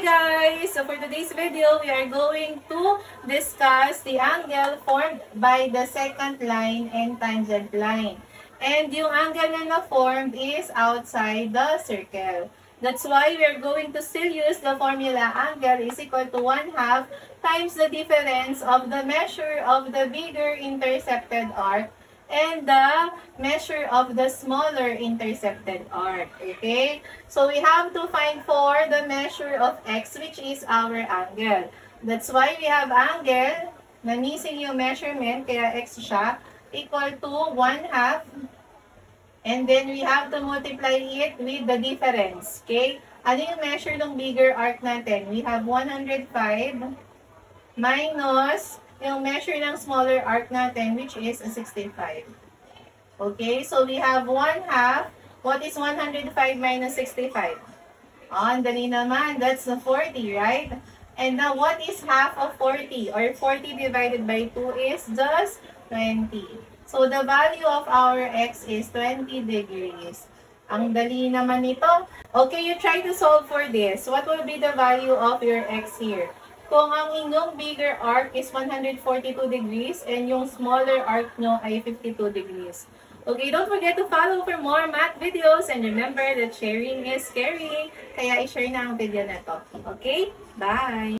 guys! So for today's video, we are going to discuss the angle formed by the second line and tangent line. And yung angle na na-formed is outside the circle. That's why we are going to still use the formula angle is equal to 1/2 times the difference of the measure of the bigger intercepted arc and the measure of the smaller intercepted arc. Okay? So we have to find for the measure of x, which is our angle. That's why we have angle, na missing yung measurement, kaya x siya, equal to 1/2. And then we have to multiply it with the difference. Okay? Ano yung measure ng bigger arc natin? We have 105 minus yung measure ng smaller arc natin, which is 65. Okay, so we have 1/2. What is 105 minus 65? Ang dali naman. That's 40, right? And now, what is half of 40? Or 40 divided by 2 is just 20. So, the value of our x is 20 degrees. Ang dali naman nito. Okay, you try to solve for this. What will be the value of your x here? Kung ang inyong bigger arc is 142 degrees and yung smaller arc nyo ay 52 degrees. Okay, don't forget to follow for more math videos and remember that sharing is caring. Kaya i-share na ang video na to. Okay? Bye!